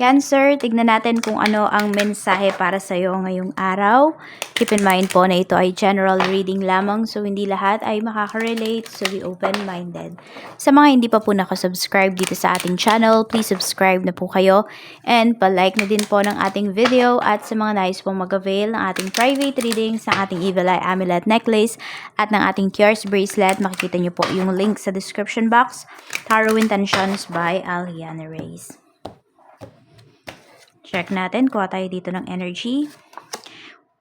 Cancer, tignan natin kung ano ang mensahe para sa iyo ngayong araw. Keep in mind po na ito ay general reading lamang, so hindi lahat ay makaka-relate, so be open-minded. Sa mga hindi pa po nakasubscribe dito sa ating channel, please subscribe na po kayo and palike na din po ng ating video, at sa mga nais pong mag-avail ng ating private readings, ng ating Evil Eye Amulet Necklace at ng ating Cures Bracelet, makikita nyo po yung link sa description box. Tarot Intentions by Aliana Reyes. Check natin, kuha tayo dito ng energy.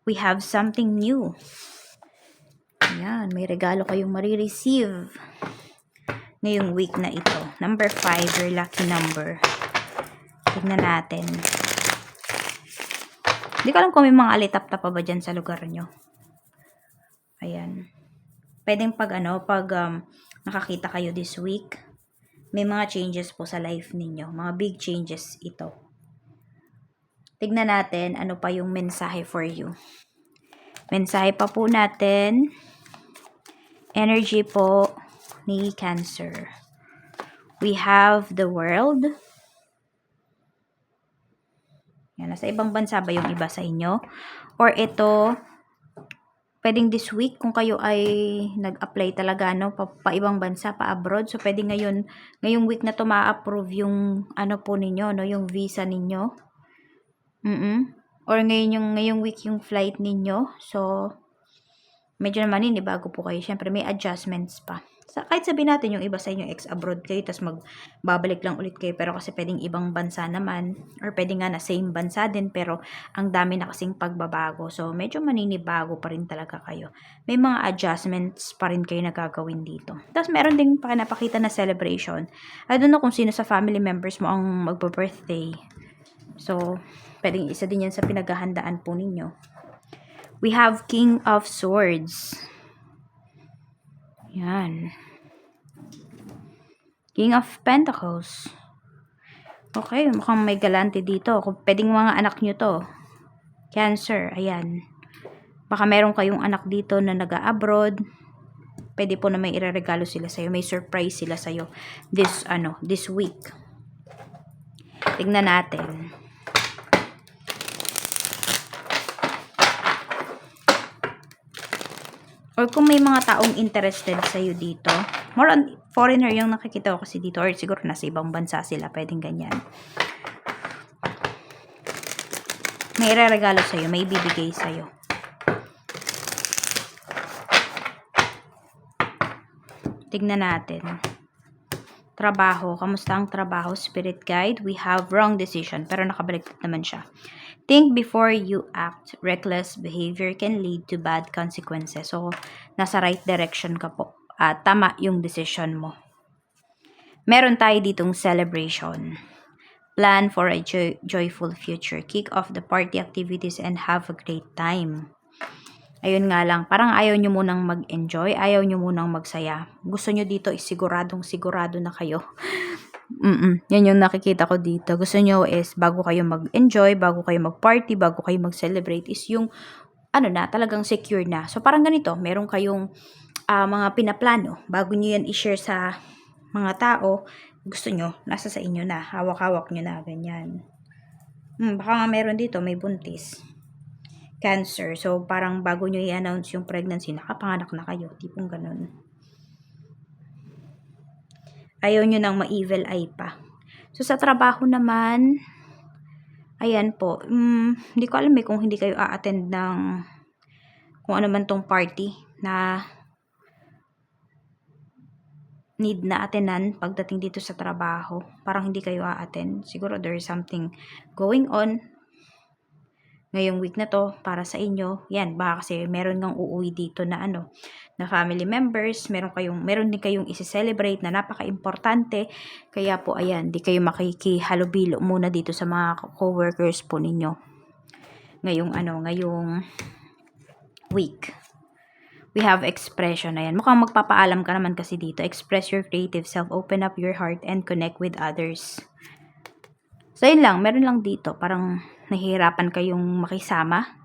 We have something new. Ayan, may regalo kayong marireceive ngayong week na ito. Number 5, your lucky number. Tignan natin. Hindi ko alam kung may mga alitap-tap pa ba dyan sa lugar nyo. Ayan. Pwedeng pag nakakita kayo this week, may mga changes po sa life ninyo. Mga big changes ito. Tignan natin ano pa yung mensahe for you. Mensahe pa po natin. Energy po ni Cancer. We have the World. Yan, nasa ibang bansa ba yung iba sa inyo? Or ito, pwedeng this week kung kayo ay nag-apply talaga pa ibang bansa, pa abroad. So pwedeng ngayong week na to ma-approve yung po ninyo, yung visa ninyo. Or ngayong week yung flight ninyo. So, medyo naman bago po kayo. Siyempre, may adjustments pa. Kahit sabihin natin yung iba sa inyo ex-abroad kayo, tapos magbabalik lang ulit kayo. Pero kasi pwedeng ibang bansa naman. Or pwedeng nga na same bansa din. Pero ang dami na kasing pagbabago. So, medyo maninibago pa rin talaga kayo. May mga adjustments pa rin kayo nagagawin dito. Tapos meron ding napakita na celebration. I don't know kung sino sa family members mo ang magbo-birthday. So, pwedeng isa din yan sa pinaghahandaan po ninyo. We have King of Swords. Yan. King of Pentacles. Okay, mukhang may galante dito. Pwedeng mga anak nyo to. Cancer, ayan. Baka meron kayong anak dito na nag-abroad. Pwede po na may ireregalo sila sa'yo. May surprise sila sa'yo this week. Tignan natin. Or kung may mga taong interested sa'yo dito, more on foreigner yung nakikita ko kasi dito, or siguro nasa ibang bansa sila, pwedeng ganyan. May ireregalo sa'yo, may bibigay sa'yo. Tignan natin. Trabaho, kamusta ang trabaho? Spirit guide, we have wrong decision, pero nakabaliktad naman siya. Think before you act. Reckless behavior can lead to bad consequences. So, nasa right direction ka po. Tama yung decision mo. Meron tayo ditong celebration. Plan for a joyful future. Kick off the party activities and have a great time. Ayun nga lang, parang ayaw nyo munang mag-enjoy, ayaw nyo munang magsaya. Gusto nyo dito is sigurado na kayo. Yan yung nakikita ko dito. Gusto nyo is bago kayo mag-enjoy, bago kayo mag-party, bago kayo mag-celebrate is yung talagang secure na. So parang ganito, meron kayong mga pinaplano. Bago nyo yan i-share sa mga tao, gusto nyo, nasa sa inyo na. Hawak-hawak nyo na, ganyan. Baka nga meron dito, may buntis. Cancer. So parang bago nyo i-announce yung pregnancy, nakapanganak na kayo. Tipong ganun. Ayaw nyo nang ma-evil eye pa. So, sa trabaho naman, ayan po, hindi ko alam kung hindi kayo a-attend ng kung ano man tong party na need na attendan pagdating dito sa trabaho. Parang hindi kayo a-attend. Siguro there is something going on ngayong week na to para sa inyo. Yan, baka kasi meron ngang uuwi dito na na family members, meron din kayong isi-celebrate na napaka-importante. Kaya po ayan, di kayo makikihalubilo muna dito sa mga co-workers po ninyo. Ngayong week. We have expression. Ayan, mukhang magpapaalam ka naman kasi dito. Express your creative self, open up your heart, and connect with others. So, yun lang. Meron lang dito. Parang nahihirapan kayong makisama.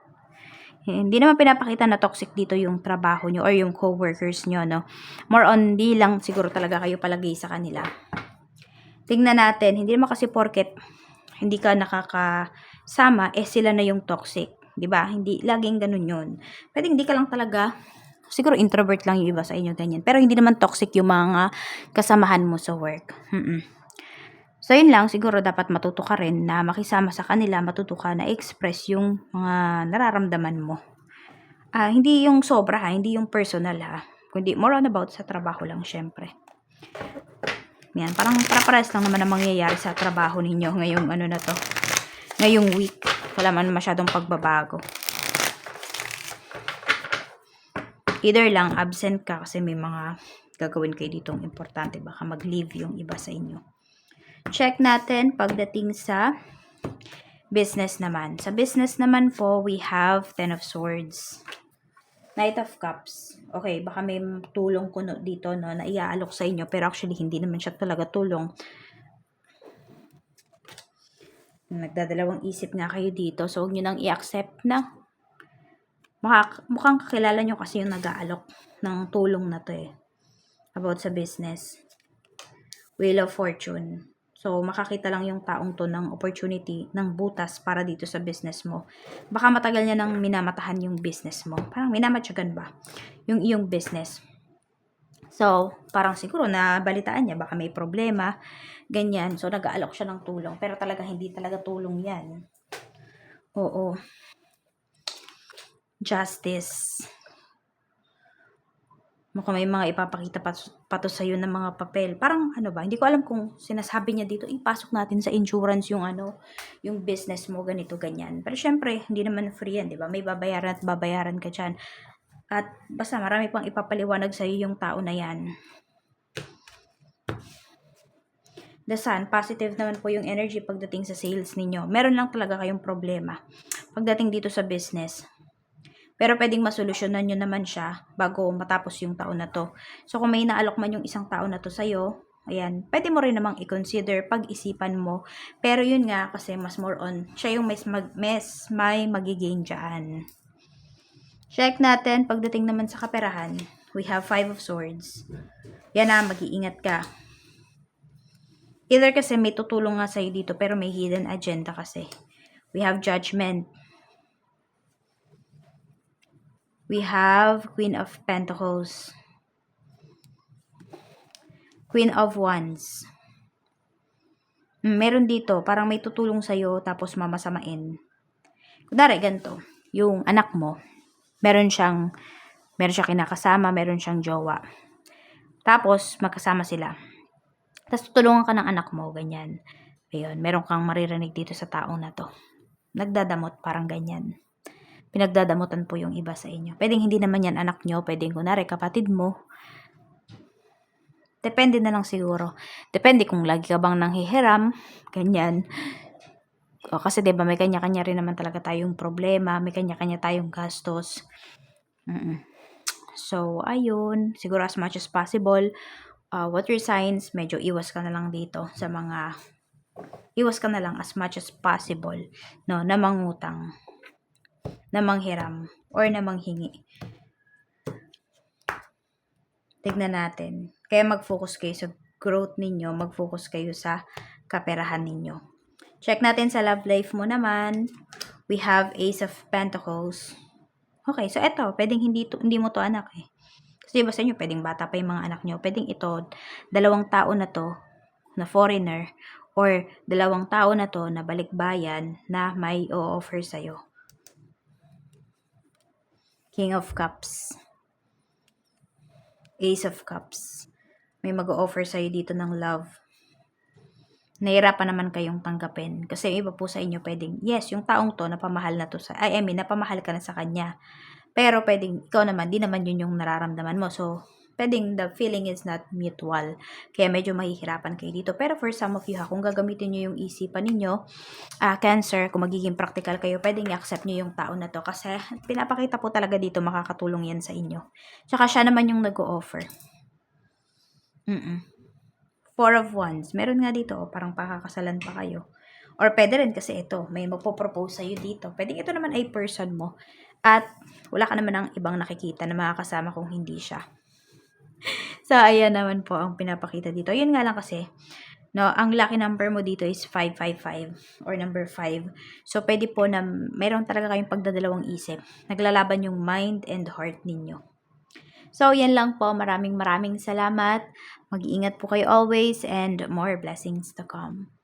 Hindi naman pinapakita na toxic dito yung trabaho nyo or yung co-workers nyo, More on, di lang siguro talaga kayo palagi sa kanila. Tingnan natin. Hindi naman kasi porket hindi ka nakakasama, sila na yung toxic. 'Di ba? Hindi laging ganun yun. Pwedeng hindi ka lang talaga, siguro introvert lang yung iba sa inyo, ganyan. Pero hindi naman toxic yung mga kasamahan mo sa work. So, yun lang, siguro dapat matuto ka rin na makisama sa kanila, matuto ka na express yung mga nararamdaman mo. Hindi yung sobra ha, hindi yung personal ha, kundi more on about sa trabaho lang syempre. Yan, parang para-pares lang naman ang mangyayari sa trabaho ninyo ngayong ano na to, ngayong week. Wala man masyadong pagbabago. Either lang absent ka kasi may mga gagawin kayo ditong importante, baka mag-leave yung iba sa inyo. Check natin pagdating sa business naman. Sa business naman po, we have 10 of Swords. Knight of Cups. Okay, baka may tulong ko dito no, na iaalok sa inyo, pero actually hindi naman siya talaga tulong. Nagdadalawang isip nga kayo dito, so huwag nyo nang i-accept na. Mukhang kakilala nyo kasi yung nag-aalok ng tulong na to about sa business. Wheel of Fortune. So, makakita lang yung taong to ng opportunity, ng butas para dito sa business mo. Baka matagal niya nang minamatahan yung business mo. Parang minamatyagan ba? Yung iyong business. So, parang siguro nabalitaan niya, baka may problema, ganyan. So, nag-aalok siya ng tulong. Pero talaga, hindi talaga tulong yan. Oo. Justice. Mukhang may mga ipapakita pa to sa'yo ng mga papel. Parang ano ba, hindi ko alam kung sinasabi niya dito, ipasok natin sa insurance yung yung business mo, ganito, ganyan. Pero syempre, hindi naman free yan, di ba? May babayaran at babayaran ka dyan. At basta marami pang ipapaliwanag sa'yo yung tao na yan. The Sun, positive naman po yung energy pagdating sa sales ninyo. Meron lang talaga kayong problema pagdating dito sa business. Pero pwedeng masolusyonan nyo naman siya bago matapos yung taon na to. So, kung may naalok man yung isang taon na to sa'yo, ayan, pwede mo rin namang i-consider, pag-isipan mo. Pero yun nga, kasi mas more on, siya yung may magigain dyan. Check natin, pagdating naman sa kaperahan, we have 5 of Swords. Yan na, mag-iingat ka. Either kasi may tutulong nga sa'yo dito, pero may hidden agenda kasi. We have Judgment. We have Queen of Pentacles. Queen of Wands. Meron dito, parang may tutulong sa'yo, tapos mamasamain. Kunwari, ganito, yung anak mo, meron siyang kinakasama, meron siyang jowa. Tapos, magkasama sila. Tapos, tutulungan ka ng anak mo, ganyan. Ayun, meron kang maririnig dito sa taong na to. Nagdadamot, parang ganyan. Pinagdadamutan po yung iba sa inyo. Pwedeng hindi naman yan anak nyo, pwedeng kunwari kapatid mo. Depende na lang siguro. Depende kung lagi ka bang nanghihiram, ganyan. O, kasi 'di ba may kanya-kanya rin naman talaga tayong problema, may kanya-kanya tayong gastos. So, ayun, siguro as much as possible, water signs, medyo iwas ka na lang dito sa mga, iwas ka na lang as much as possible, no, na mangutang, na manghiram, or na manghingi. Tignan natin. Kaya mag-focus kayo sa growth ninyo, mag-focus kayo sa kaperahan ninyo. Check natin sa love life mo naman. We have Ace of Pentacles. Okay, so eto, pwedeng hindi mo to anak Kasi diba sa inyo, pwedeng bata pa yung mga anak nyo. Pwedeng ito, dalawang tao na to, na foreigner, or dalawang tao na to na balikbayan na may o-offer sa'yo. King of Cups. Ace of Cups. May mag-o-offer sa'yo dito ng love. Nahirapan naman kayong tanggapin. Kasi iba po sa inyo pwedeng, yes, yung taong to, napamahal na to napamahal ka na sa kanya. Pero pwedeng, ikaw naman, di naman yun yung nararamdaman mo. So, pwedeng the feeling is not mutual. Kaya medyo mahihirapan kayo dito. Pero for some of you kung gagamitin nyo yung isipan ninyo, Cancer, kung magiging practical kayo, pwedeng i-accept nyo yung tao na to. Kasi pinapakita po talaga dito, makakatulong yan sa inyo. Tsaka siya naman yung nag-o-offer. 4 of Wands. Meron nga dito, parang pakakasalan pa kayo. Or pwede rin kasi ito, may magpo-propose sa'yo dito. Pwedeng ito naman ay person mo. At wala ka naman ng ibang nakikita na makakasama kung hindi siya. So, ayan naman po ang pinapakita dito. Yun nga lang kasi, No, ang lucky number mo dito is 555 or number 5. So, pwede po na mayroon talaga kayong pagdadalawang isip. Naglalaban yung mind and heart ninyo. So, yan lang po. Maraming salamat. Mag-iingat po kayo always and more blessings to come.